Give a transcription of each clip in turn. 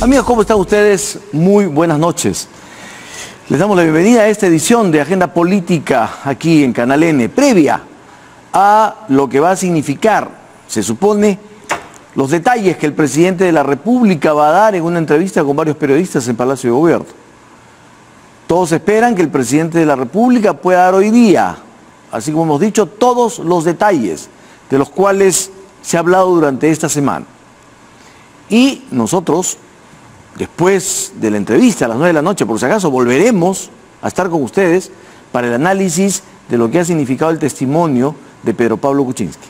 Amigos, ¿cómo están ustedes? Muy buenas noches. Les damos la bienvenida a esta edición de Agenda Política aquí en Canal N, previa a lo que va a significar, se supone, los detalles que el presidente de la República va a dar en una entrevista con varios periodistas en Palacio de Gobierno. Todos esperan que el presidente de la República pueda dar hoy día, así como hemos dicho, todos los detalles de los cuales se ha hablado durante esta semana. Y nosotros, después de la entrevista a las 9 de la noche, por si acaso, volveremos a estar con ustedes para el análisis de lo que ha significado el testimonio de Pedro Pablo Kuczynski.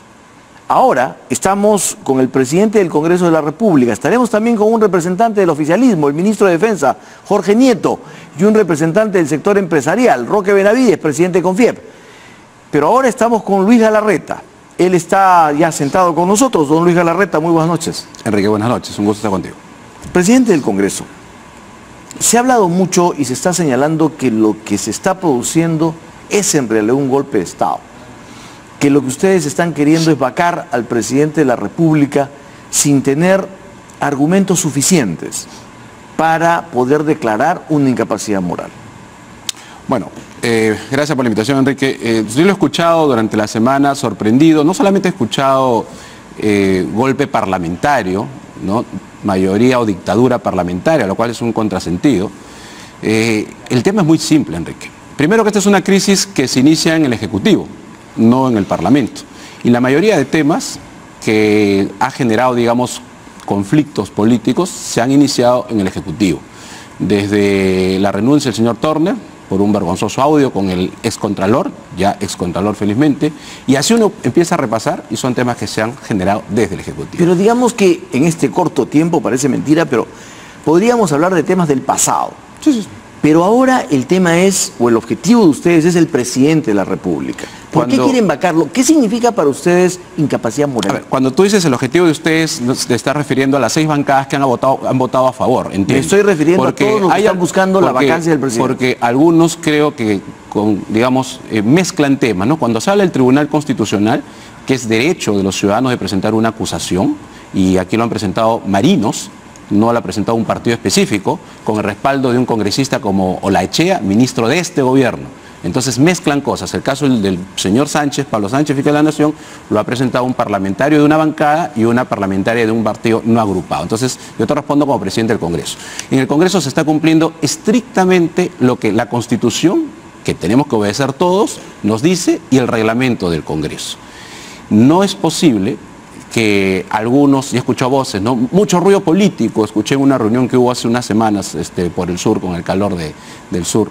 Ahora estamos con el presidente del Congreso de la República, estaremos también con un representante del oficialismo, el ministro de Defensa, Jorge Nieto, y un representante del sector empresarial, Roque Benavides, presidente de Confiep. Pero ahora estamos con Luis Galarreta. Él está ya sentado con nosotros. Don Luis Galarreta, muy buenas noches. Enrique, buenas noches, un gusto estar contigo. Presidente del Congreso, se ha hablado mucho y se está señalando que lo que se está produciendo es en realidad un golpe de Estado, que lo que ustedes están queriendo es vacar al presidente de la República sin tener argumentos suficientes para poder declarar una incapacidad moral. Bueno, gracias por la invitación, Enrique. Yo lo he escuchado durante la semana, sorprendido. No solamente he escuchado golpe parlamentario, ¿no?, mayoría o dictadura parlamentaria, lo cual es un contrasentido. El tema es muy simple, Enrique. Primero, que esta es una crisis que se inicia en el Ejecutivo, no en el Parlamento. Y la mayoría de temas que ha generado, digamos, conflictos políticos se han iniciado en el Ejecutivo. Desde la renuncia del señor Turner por un vergonzoso audio con el excontralor, ya excontralor felizmente, y así uno empieza a repasar y son temas que se han generado desde el Ejecutivo. Pero digamos que en este corto tiempo, parece mentira, pero podríamos hablar de temas del pasado. Sí. Pero ahora el tema es, o el objetivo de ustedes es el presidente de la República. ¿Por qué quieren vacarlo? ¿Qué significa para ustedes incapacidad moral? A ver, cuando tú dices el objetivo de ustedes, te estás refiriendo a las 6 bancadas que han votado a favor, entiendo. Me estoy refiriendo a todos los que están buscando la vacancia del presidente. Porque algunos creo que, digamos, mezclan temas, ¿no? Cuando se habla del Tribunal Constitucional, que es derecho de los ciudadanos de presentar una acusación, y aquí lo han presentado marinos, no la ha presentado un partido específico, con el respaldo de un congresista como Olaechea, ministro de este gobierno. Entonces mezclan cosas. El caso del señor Sánchez, Pablo Sánchez, fiscal de la Nación, lo ha presentado un parlamentario de una bancada y una parlamentaria de un partido no agrupado. Entonces yo te respondo como presidente del Congreso. En el Congreso se está cumpliendo estrictamente lo que la Constitución, que tenemos que obedecer todos, nos dice, y el reglamento del Congreso. No es posible que algunos, y he escuchado voces, ¿no?, mucho ruido político, escuché en una reunión que hubo hace unas semanas por el sur, con el calor del sur.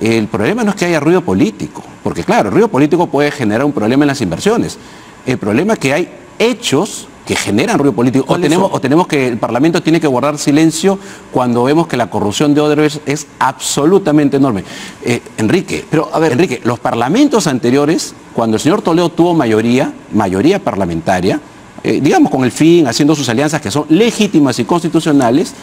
El problema no es que haya ruido político, porque claro, el ruido político puede generar un problema en las inversiones. El problema es que hay hechos que generan ruido político, o tenemos que el Parlamento tiene que guardar silencio cuando vemos que la corrupción de Odebrecht es absolutamente enorme. Enrique, los parlamentos anteriores, cuando el señor Toledo tuvo mayoría parlamentaria, digamos con el fin, haciendo sus alianzas que son legítimas y constitucionales,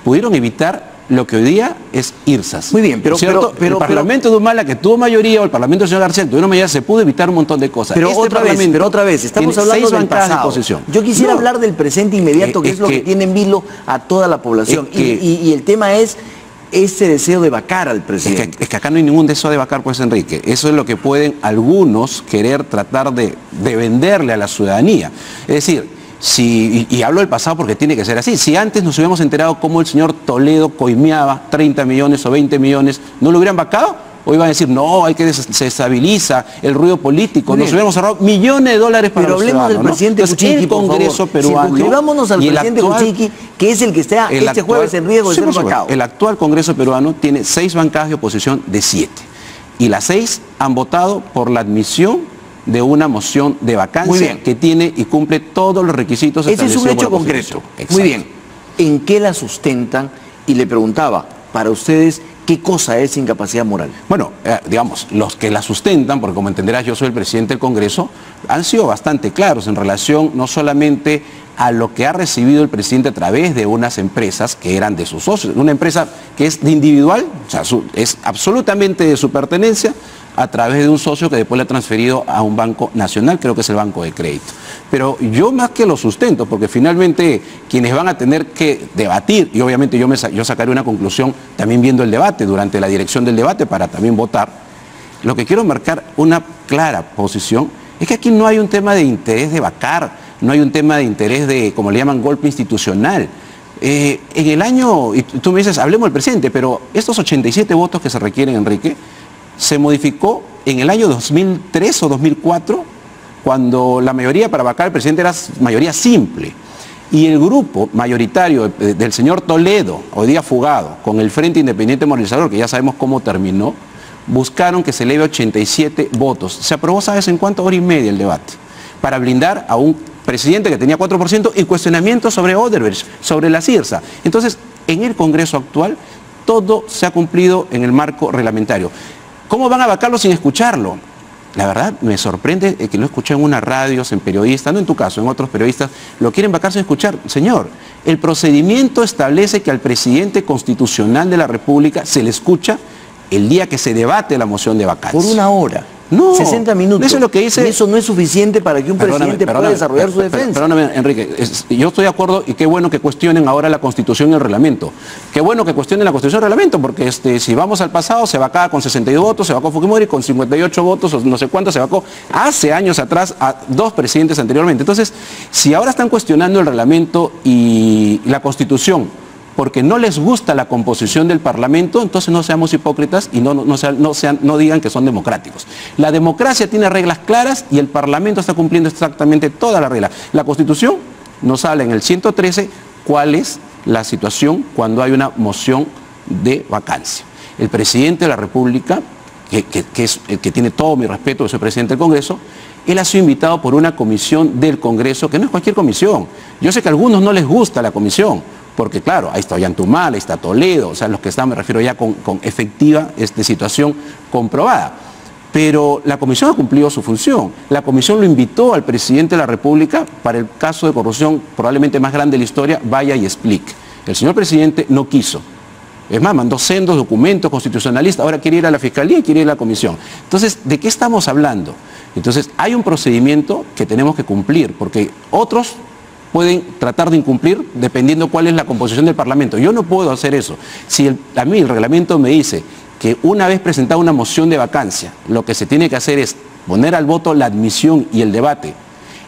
pudieron evitar lo que hoy día es IRSAS. Muy bien, pero el Parlamento de Humala, que tuvo mayoría, o el Parlamento del señor García, que tuvo una mayoría, se pudo evitar un montón de cosas. Pero otra vez, estamos hablando del pasado. Yo quisiera hablar del presente inmediato, que es lo que tiene en vilo a toda la población. Y el tema es ese deseo de vacar al presidente. Es que acá no hay ningún deseo de vacar, pues, Enrique. Eso es lo que pueden algunos querer tratar de venderle a la ciudadanía. Es decir, y hablo del pasado porque tiene que ser así. Si antes nos hubiéramos enterado cómo el señor Toledo coimeaba 30 millones o 20 millones, ¿no lo hubieran vacado? Hoy van a decir, no, hay que se estabiliza el ruido político, nos hubiéramos ahorrado millones de dólares para los ciudadanos. Pero hablemos del presidente Kuczynski, por Congreso peruano. Circunscribámonos al presidente Kuczynski, que es el que está este jueves en riesgo de ser vacado. El actual Congreso peruano tiene 6 bancadas de oposición de 7. Y las 6 han votado por la admisión de una moción de vacancia que tiene y cumple todos los requisitos establecidos. Ese es un hecho concreto. Muy bien. ¿En qué la sustentan? Y le preguntaba, para ustedes, ¿qué cosa es incapacidad moral? Bueno, digamos, los que la sustentan, porque como entenderás yo soy el presidente del Congreso, han sido bastante claros en relación no solamente a lo que ha recibido el presidente a través de unas empresas que eran de sus socios, una empresa que es de individual, o sea, es absolutamente de su pertenencia, a través de un socio que después le ha transferido a un banco nacional, creo que es el Banco de Crédito. Pero yo más que lo sustento, porque finalmente quienes van a tener que debatir, y obviamente yo sacaré una conclusión también viendo el debate, durante la dirección del debate para también votar, lo que quiero marcar una clara posición es que aquí no hay un tema de interés de vacar, no hay un tema de interés de, como le llaman, golpe institucional. En el año, y tú me dices, hablemos del presidente, pero estos 87 votos que se requieren, Enrique, se modificó en el año 2003 o 2004, cuando la mayoría para vacar al presidente era mayoría simple. Y el grupo mayoritario del señor Toledo, hoy día fugado, con el Frente Independiente Movilizador, que ya sabemos cómo terminó, buscaron que se eleve 87 votos. Se aprobó, ¿sabes en cuánto? Hora y media el debate, para blindar a un presidente que tenía 4% y cuestionamientos sobre Odebrecht, sobre la CIRSA. Entonces, en el Congreso actual, todo se ha cumplido en el marco reglamentario. ¿Cómo van a vacarlo sin escucharlo? La verdad, me sorprende que lo escuché en unas radios, en periodistas, no en tu caso, en otros periodistas, lo quieren vacar sin escuchar. Señor, el procedimiento establece que al presidente constitucional de la República se le escucha el día que se debate la moción de vacancia. Por una hora. No, 60 minutos. Eso es lo que dice. Y eso no es suficiente para que un presidente pueda desarrollar su defensa. Perdóname, Enrique, yo estoy de acuerdo y qué bueno que cuestionen ahora la Constitución y el reglamento. Qué bueno que cuestionen la Constitución y el reglamento, porque si vamos al pasado, se vacaba con 62 votos, se vacó Fujimori, con 58 votos, o no sé cuánto, se vacó hace años atrás a 2 presidentes anteriormente. Entonces, si ahora están cuestionando el reglamento y la Constitución, porque no les gusta la composición del Parlamento, entonces no seamos hipócritas y no digan que son democráticos. La democracia tiene reglas claras y el Parlamento está cumpliendo exactamente todas las reglas. La Constitución nos habla en el 113 cuál es la situación cuando hay una moción de vacancia. El presidente de la República, que tiene todo mi respeto, yo soy presidente del Congreso, él ha sido invitado por una comisión del Congreso, que no es cualquier comisión. Yo sé que a algunos no les gusta la comisión, porque claro, ahí está Ollantumal, ahí está Toledo, o sea, los que están, me refiero ya con efectiva situación comprobada. Pero la comisión ha cumplido su función. La comisión lo invitó al presidente de la República para el caso de corrupción probablemente más grande de la historia, vaya y explique. El señor presidente no quiso. Es más, mandó sendos documentos constitucionalistas, ahora quiere ir a la Fiscalía y quiere ir a la Comisión. Entonces, ¿de qué estamos hablando? Entonces, hay un procedimiento que tenemos que cumplir, porque otros pueden tratar de incumplir dependiendo cuál es la composición del Parlamento. Yo no puedo hacer eso. Si a mí el reglamento me dice que una vez presentada una moción de vacancia, lo que se tiene que hacer es poner al voto la admisión y el debate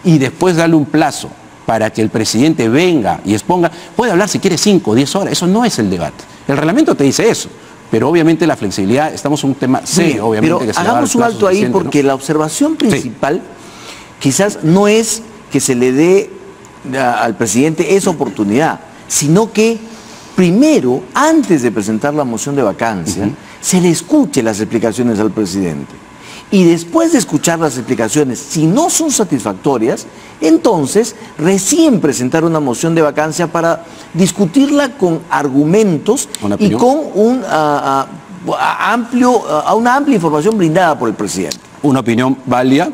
y después darle un plazo para que el presidente venga y exponga, puede hablar si quiere 5 o 10 horas, eso no es el debate. El reglamento te dice eso, pero obviamente la flexibilidad, estamos en un tema serio, obviamente. Pero que hagamos un alto ahí porque, ¿no?, la observación principal quizás no es que se le dé al presidente esa oportunidad, sino que primero, antes de presentar la moción de vacancia, se le escuche las explicaciones al presidente. Y después de escuchar las explicaciones, si no son satisfactorias, entonces recién presentar una moción de vacancia para discutirla con argumentos y con una amplia información brindada por el presidente. Una opinión válida,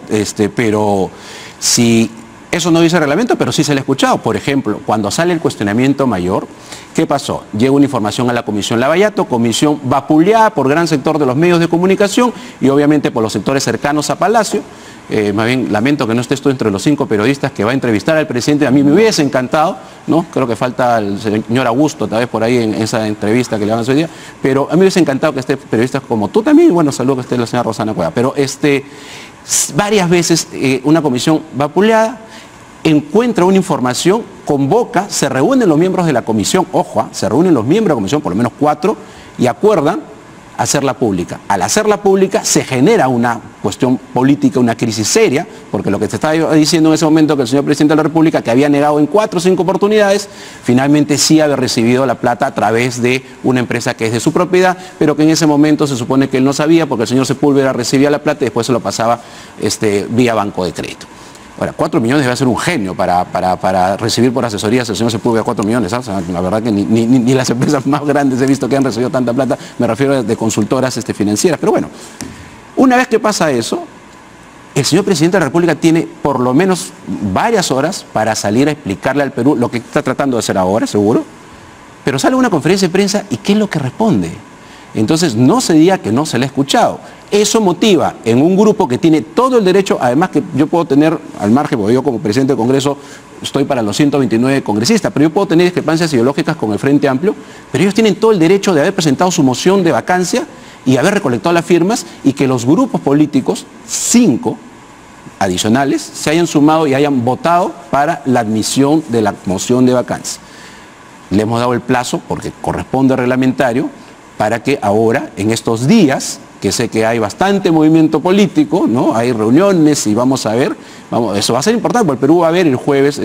pero si eso no dice el reglamento, pero sí se le ha escuchado. Por ejemplo, cuando sale el cuestionamiento mayor, ¿qué pasó? Llega una información a la Comisión Lavallato, comisión vapuleada por gran sector de los medios de comunicación y obviamente por los sectores cercanos a Palacio. Más bien, lamento que no estés tú entre los 5 periodistas que va a entrevistar al presidente. A mí me hubiese encantado, ¿no? Creo que falta el señor Augusto, tal vez por ahí en esa entrevista que le van a hacer hoy día, pero a mí me hubiese encantado que esté periodistas como tú también, y bueno, saludo que esté la señora Rosana Cueva. Pero varias veces una comisión vapuleada encuentra una información, convoca, se reúnen los miembros de la comisión, ojo, se reúnen los miembros de la comisión, por lo menos 4, y acuerdan hacerla pública. Al hacerla pública se genera una cuestión política, una crisis seria, porque lo que te estaba diciendo en ese momento que el señor presidente de la República, que había negado en 4 o 5 oportunidades, finalmente sí había recibido la plata a través de una empresa que es de su propiedad, pero que en ese momento se supone que él no sabía, porque el señor Sepúlveda recibía la plata y después se lo pasaba vía Banco de Crédito. Ahora, 4 millones debe ser un genio para recibir por asesorías el señor Sepúlveda 4 millones. ¿Ah? O sea, la verdad que ni las empresas más grandes he visto que han recibido tanta plata, me refiero de consultoras financieras. Pero bueno, una vez que pasa eso, el señor presidente de la República tiene por lo menos varias horas para salir a explicarle al Perú lo que está tratando de hacer ahora, seguro, pero sale a una conferencia de prensa y ¿qué es lo que responde? Entonces no se diga que no se le ha escuchado. Eso motiva en un grupo que tiene todo el derecho, además que yo puedo tener al margen, porque yo como presidente del Congreso estoy para los 129 congresistas, pero yo puedo tener discrepancias ideológicas con el Frente Amplio, pero ellos tienen todo el derecho de haber presentado su moción de vacancia y haber recolectado las firmas y que los grupos políticos, 5 adicionales, se hayan sumado y hayan votado para la admisión de la moción de vacancia. Le hemos dado el plazo, porque corresponde al reglamentario, para que ahora, en estos días, que sé que hay bastante movimiento político, ¿no? Hay reuniones y vamos a ver, eso va a ser importante, porque el Perú va a ver el jueves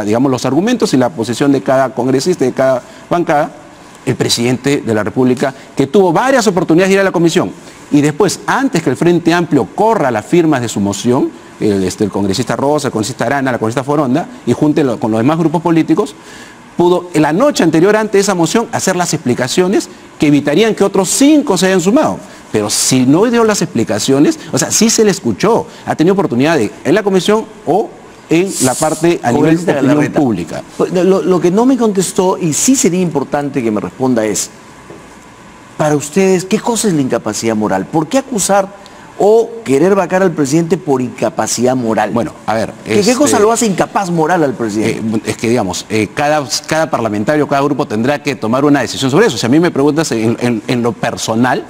digamos, los argumentos y la posición de cada congresista, de cada bancada, el presidente de la República, que tuvo varias oportunidades de ir a la comisión, y después, antes que el Frente Amplio corra las firmas de su moción, el congresista Rosa, el congresista Arana, la congresista Foronda, y junte con los demás grupos políticos, pudo en la noche anterior ante esa moción hacer las explicaciones que evitarían que otros 5 se hayan sumado. Pero si no dio las explicaciones, o sea, sí se le escuchó, ha tenido oportunidad de en la comisión o en la parte a nivel de opinión pública. Lo que no me contestó, y sí sería importante que me responda, es, para ustedes, ¿qué cosa es la incapacidad moral? ¿Por qué acusar o querer vacar al presidente por incapacidad moral? Bueno, a ver... ¿Qué cosa lo hace incapaz moral al presidente? Es que, digamos, cada parlamentario, cada grupo tendrá que tomar una decisión sobre eso. Si a mí me preguntas en lo personal,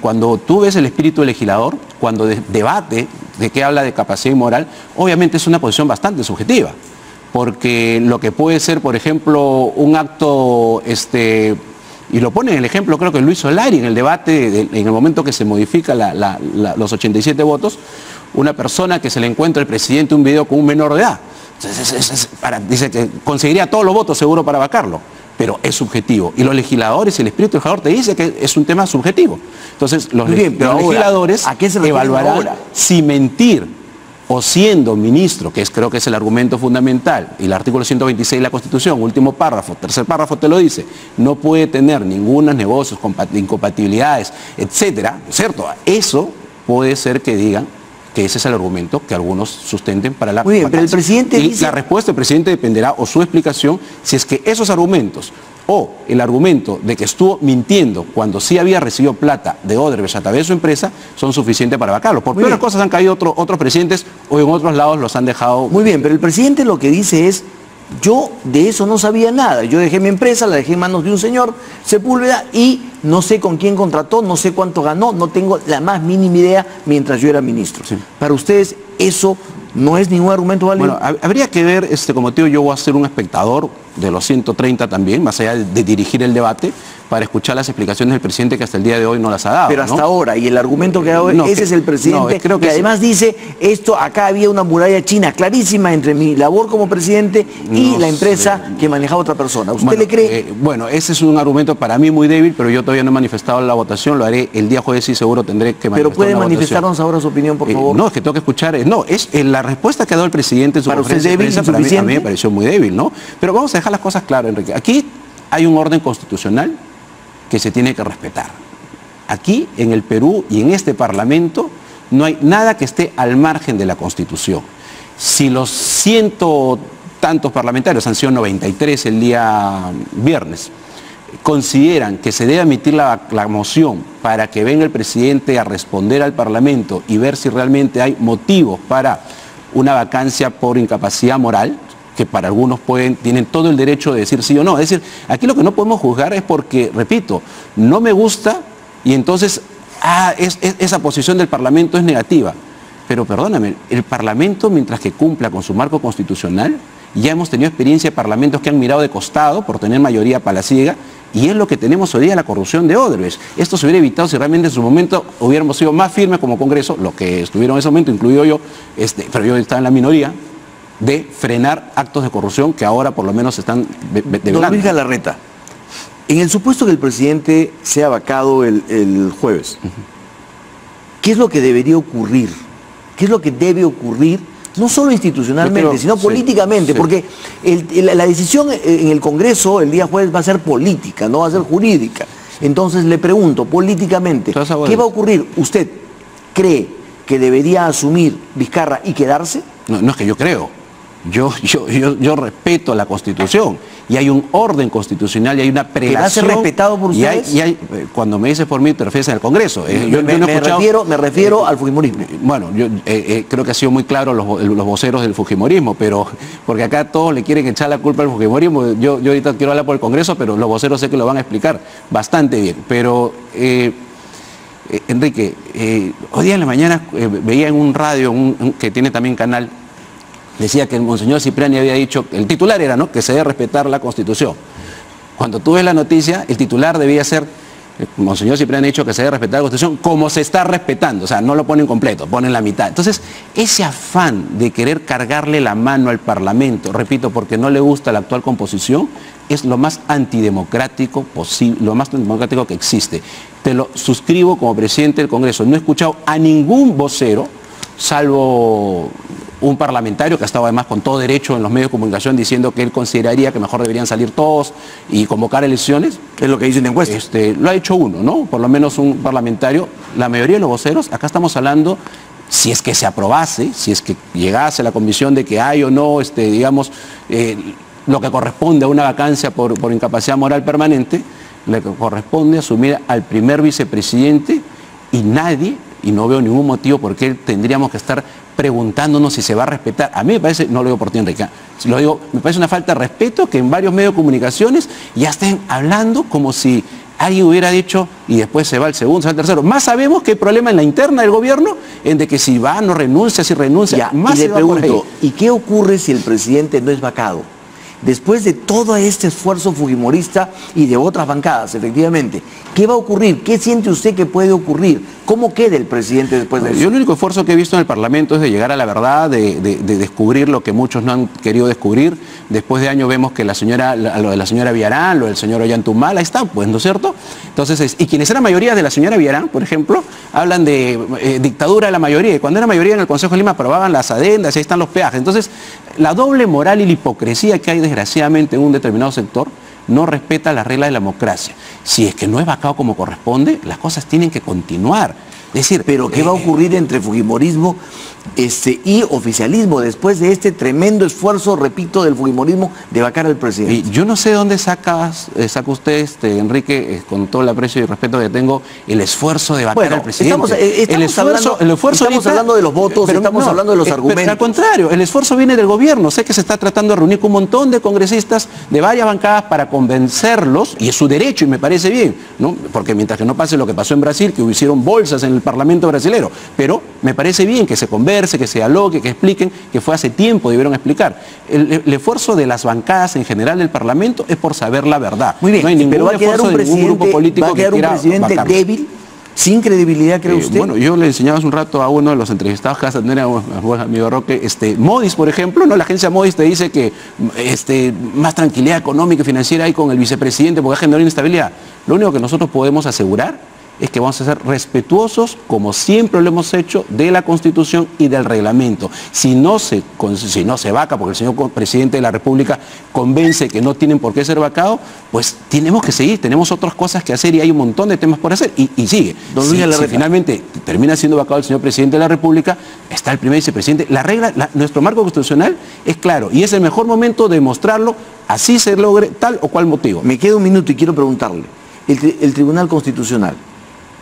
cuando tú ves el espíritu del legislador, cuando debate de qué habla de capacidad moral, obviamente es una posición bastante subjetiva. Porque lo que puede ser, por ejemplo, un acto... y lo pone en el ejemplo, creo que Luis Solari, en el debate, en el momento que se modifica los 87 votos, una persona que se le encuentra al presidente un video con un menor de edad. Entonces, dice que conseguiría todos los votos seguro para vacarlo, pero es subjetivo. Y los legisladores, el espíritu del legislador te dice que es un tema subjetivo. Entonces, los legisladores evaluarán si mentir o siendo ministro, creo que es el argumento fundamental, y el artículo 126 de la Constitución, último párrafo, tercer párrafo te lo dice, no puede tener ningunos negocios, incompatibilidades, etcétera, ¿cierto? Eso puede ser que digan que ese es el argumento que algunos sustenten para la Muy bien, pero el presidente dice... La respuesta del presidente dependerá, o su explicación, si es que esos argumentos o el argumento de que estuvo mintiendo cuando sí había recibido plata de Odebrecht a través de su empresa, son suficientes para vacarlo. Por peores cosas han caído otros presidentes o en otros lados los han dejado... Muy bien, pero el presidente lo que dice es, yo de eso no sabía nada. Yo dejé mi empresa, la dejé en manos de un señor, Sepúlveda, y no sé con quién contrató, no sé cuánto ganó, no tengo la más mínima idea mientras yo era ministro. Sí. Para ustedes, eso no es ningún argumento válido. Bueno, habría que ver, como te digo, yo voy a ser un espectador de los 130 también, más allá de dirigir el debate, para escuchar las explicaciones del presidente que hasta el día de hoy no las ha dado. Pero hasta ahora, y el argumento que ha dado, ese es el presidente, creo que además dice, acá había una muralla china clarísima entre mi labor como presidente y la empresa que manejaba otra persona. ¿Usted le cree? Bueno, ese es un argumento para mí muy débil, pero yo todavía no he manifestado la votación, lo haré el día jueves y seguro tendré que manifestar. Pero puede manifestarnos ahora su opinión, por favor. No, es que tengo que escuchar, la respuesta que ha dado el presidente en su conferencia de prensa para mí me pareció muy débil, ¿no? Pero vamos a dejar las cosas claras, Enrique. Aquí hay un orden constitucional que se tiene que respetar. Aquí, en el Perú y en este Parlamento, no hay nada que esté al margen de la Constitución. Si los 100 tantos parlamentarios, han sido 93 el día viernes, consideran que se debe emitir la moción para que venga el presidente a responder al Parlamento y ver si realmente hay motivos para una vacancia por incapacidad moral, que para algunos tienen todo el derecho de decir sí o no. Es decir, aquí lo que no podemos juzgar es porque, repito, no me gusta y entonces esa posición del Parlamento es negativa. Pero perdóname, el Parlamento, mientras que cumpla con su marco constitucional, ya hemos tenido experiencia de parlamentos que han mirado de costado por tener mayoría palaciega, y es lo que tenemos hoy día, la corrupción de Odebrecht. Esto se hubiera evitado si realmente en su momento hubiéramos sido más firmes como Congreso, los que estuvieron en ese momento, incluido yo, pero yo estaba en la minoría, de frenar actos de corrupción que ahora por lo menos están develando. Don Luis Galarreta, en el supuesto que el presidente sea vacado el jueves, ¿qué es lo que debería ocurrir? ¿Qué es lo que debe ocurrir? No solo institucionalmente, sino políticamente, porque la decisión en el Congreso el día jueves va a ser política, no va a ser jurídica. Entonces le pregunto, políticamente, ¿qué va a ocurrir? ¿Usted cree que debería asumir Vizcarra y quedarse? No es que yo creo. Yo respeto la Constitución y hay un orden constitucional y hay una prelación. ¿Que va a ser respetado por ustedes? Cuando me dices por mí, te refieres al Congreso. Me refiero al fujimorismo. Bueno, yo creo que ha sido muy claro los voceros del fujimorismo, pero porque acá todos le quieren echar la culpa al fujimorismo. Yo ahorita quiero hablar por el Congreso, pero los voceros sé que lo van a explicar bastante bien. Pero, Enrique, hoy día en la mañana veía en un radio que tiene también canal, decía que el monseñor Cipriani había dicho, el titular era, ¿no?, que se debe respetar la Constitución. Cuando tú ves la noticia, el titular debía ser, el monseñor Cipriani ha dicho que se debe respetar la Constitución como se está respetando, o sea, no lo ponen completo, ponen la mitad. Entonces, ese afán de querer cargarle la mano al Parlamento, repito, porque no le gusta la actual composición, es lo más antidemocrático posible, lo más antidemocrático que existe. Te lo suscribo como presidente del Congreso. No he escuchado a ningún vocero, salvo un parlamentario que ha estado además con todo derecho en los medios de comunicación diciendo que él consideraría que mejor deberían salir todos y convocar elecciones. Es lo que dice en encuesta. Lo ha hecho uno, ¿no? Por lo menos un parlamentario. La mayoría de los voceros, acá estamos hablando, si es que se aprobase, si es que llegase a la convicción de que hay o no, digamos, lo que corresponde a una vacancia por incapacidad moral permanente, le corresponde asumir al primer vicepresidente y nadie, y no veo ningún motivo por qué tendríamos que estar preguntándonos si se va a respetar. A mí me parece, no lo digo por ti, Enrique, lo digo, me parece una falta de respeto que en varios medios de comunicaciones ya estén hablando como si alguien hubiera dicho y después se va el segundo, se va el tercero. Más sabemos que hay problema en la interna del gobierno, en de que si va, no renuncia, si renuncia. Ya, más y le pregunto, ¿y qué ocurre si el presidente no es vacado? Después de todo este esfuerzo fujimorista y de otras bancadas, efectivamente, ¿qué va a ocurrir? ¿Qué siente usted que puede ocurrir? ¿Cómo queda el presidente después de eso? Yo el único esfuerzo que he visto en el Parlamento es de llegar a la verdad, de descubrir lo que muchos no han querido descubrir. Después de años vemos que lo de la señora Villarán, lo del señor Ollantumal, ahí está, pues, ¿no es cierto? Entonces, y quienes eran mayoría de la señora Villarán, por ejemplo, hablan de dictadura de la mayoría. Y cuando era mayoría en el Consejo de Lima aprobaban las adendas, ahí están los peajes. Entonces, la doble moral y la hipocresía que hay desgraciadamente en un determinado sector no respeta las reglas de la democracia. Si es que no es vacado como corresponde, las cosas tienen que continuar. Es decir, pero ¿qué va a ocurrir entre fujimorismo y oficialismo después de este tremendo esfuerzo, repito, del fujimorismo de vacar al presidente? Yo no sé de dónde saca usted, Enrique, con todo el aprecio y respeto que tengo, el esfuerzo de vacar al presidente. Estamos hablando de los votos, pero estamos hablando de los argumentos. Pero al contrario, el esfuerzo viene del gobierno. Sé que se está tratando de reunir con un montón de congresistas de varias bancadas para convencerlos, y es su derecho y me parece bien, ¿no? Porque mientras que no pase lo que pasó en Brasil, que hicieron bolsas en el Parlamento brasilero, pero me parece bien que se converse, que se dialogue, que expliquen, que fue hace tiempo, debieron explicar. El esfuerzo de las bancadas en general del Parlamento es por saber la verdad. Muy bien, no hay ningún pero esfuerzo de ningún grupo político que quiera vacarlo. ¿Va a quedar un presidente débil, sin credibilidad, cree usted? Bueno, yo le enseñaba hace un rato a uno de los entrevistados que no era buen amigo Roque, Modis, por ejemplo, ¿no? La agencia Modis te dice que más tranquilidad económica y financiera hay con el vicepresidente porque ha generado inestabilidad. Lo único que nosotros podemos asegurar es que vamos a ser respetuosos, como siempre lo hemos hecho, de la Constitución y del reglamento. Si no se vaca, porque el señor presidente de la República convence que no tienen por qué ser vacados, pues tenemos que seguir, tenemos otras cosas que hacer y hay un montón de temas por hacer. Y sigue. Si finalmente termina siendo vacado el señor presidente de la República, está el primer vicepresidente. Nuestro marco constitucional es claro y es el mejor momento de demostrarlo, así se logre tal o cual motivo. Me queda un minuto y quiero preguntarle. El Tribunal Constitucional,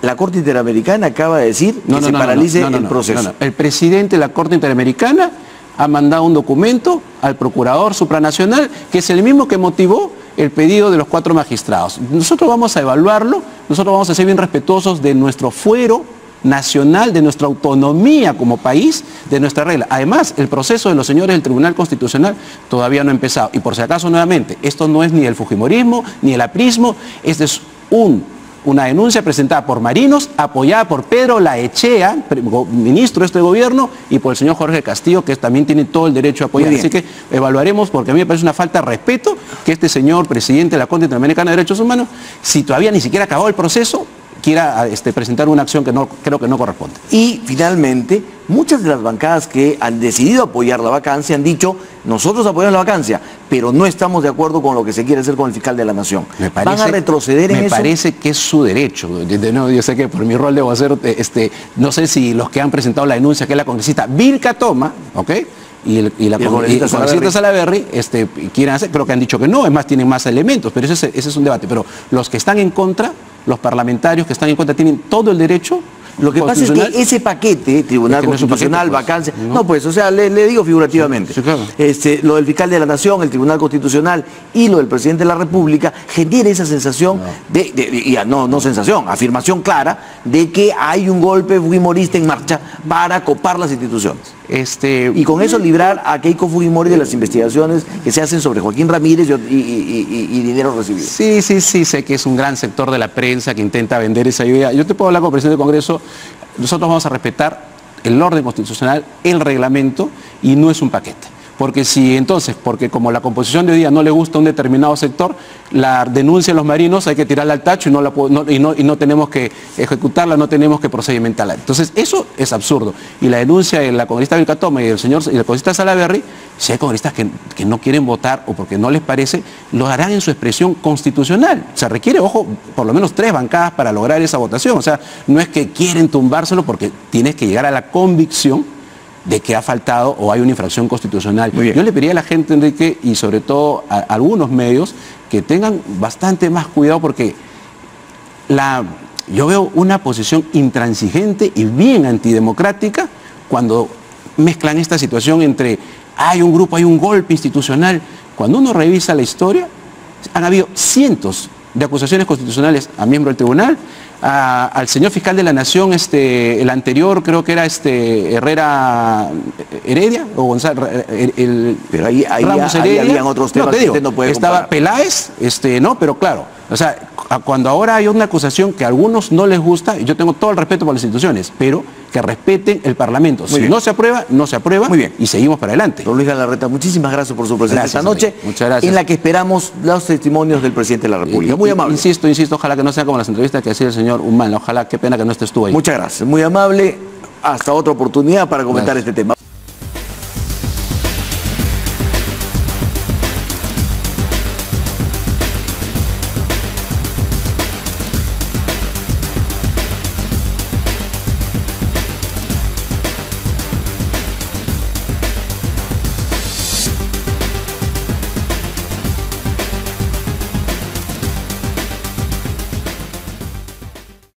la Corte Interamericana acaba de decir que se paralice el proceso. El presidente de la Corte Interamericana ha mandado un documento al Procurador Supranacional, que es el mismo que motivó el pedido de los 4 magistrados. Nosotros vamos a evaluarlo, nosotros vamos a ser bien respetuosos de nuestro fuero nacional, de nuestra autonomía como país, de nuestra regla. Además, el proceso de los señores del Tribunal Constitucional todavía no ha empezado. Y por si acaso, nuevamente, esto no es ni el fujimorismo, ni el aprismo, este es una denuncia presentada por Marinos, apoyada por Pedro Laechea, ministro de este gobierno, y por el señor Jorge Castillo, que también tiene todo el derecho a apoyar. Así que evaluaremos, porque a mí me parece una falta de respeto que este señor presidente de la Corte Interamericana de Derechos Humanos, si todavía ni siquiera acabó el proceso, quiera presentar una acción que creo que no corresponde. Y finalmente, muchas de las bancadas que han decidido apoyar la vacancia han dicho, nosotros apoyamos la vacancia, pero no estamos de acuerdo con lo que se quiere hacer con el fiscal de la Nación. ¿Van a retroceder en eso? Me parece que es su derecho. Yo sé que por mi rol de vocero, no sé si los que han presentado la denuncia, que es la congresista Vilca Toma, ¿ok?, y la congresista Salaverry quieren hacer, creo que han dicho que no, es más, tienen más elementos, pero ese es un debate. Pero los que están en contra, los parlamentarios que están en contra, tienen todo el derecho. Lo que pasa es que ese paquete, Tribunal Constitucional, vacancia... No, pues, o sea, le digo figurativamente. Sí, claro. Lo del fiscal de la Nación, el Tribunal Constitucional y lo del presidente de la República genera esa sensación afirmación clara de que hay un golpe fujimorista en marcha para copar las instituciones. Y con eso librar a Keiko Fujimori de las investigaciones que se hacen sobre Joaquín Ramírez y dinero recibido. Sí, sé que es un gran sector de la prensa que intenta vender esa idea. Yo te puedo hablar como presidente del Congreso. Nosotros vamos a respetar el orden constitucional, el reglamento, y no es un paquete. Porque si entonces, porque como la composición de hoy día no le gusta a un determinado sector, la denuncia de los marinos hay que tirarla al tacho y no tenemos que ejecutarla, no tenemos que procedimentarla. Entonces eso es absurdo. Y la denuncia de la congresista Vilcatoma y el congresista Salaverry, si hay congresistas que no quieren votar o porque no les parece, lo harán en su expresión constitucional. Se requiere, ojo, por lo menos 3 bancadas para lograr esa votación. O sea, no es que quieren tumbárselo porque tienes que llegar a la convicción de que ha faltado o hay una infracción constitucional. Yo le pediría a la gente, Enrique, y sobre todo a algunos medios, que tengan bastante más cuidado porque yo veo una posición intransigente y bien antidemocrática cuando mezclan esta situación entre hay un grupo, hay un golpe institucional. Cuando uno revisa la historia, han habido cientos de acusaciones constitucionales a miembro del tribunal, al señor fiscal de la Nación, el anterior creo que era Herrera Heredia o González, pero ahí habían otros temas no, que usted no puede estaba comparar. Peláez, no, pero claro, o sea, cuando ahora hay una acusación que a algunos no les gusta, y yo tengo todo el respeto por las instituciones, pero que respeten el Parlamento. Si no se aprueba, no se aprueba. Muy bien. Y seguimos para adelante. Don Luis Galarreta, muchísimas gracias por su presencia esta noche. Muchas gracias. En la que esperamos los testimonios del presidente de la República. Muy amable. Insisto, ojalá que no sean como las entrevistas que hacía el señor Humán. Ojalá, qué pena que no estés tú ahí. Muchas gracias. Muy amable. Hasta otra oportunidad para comentar este tema.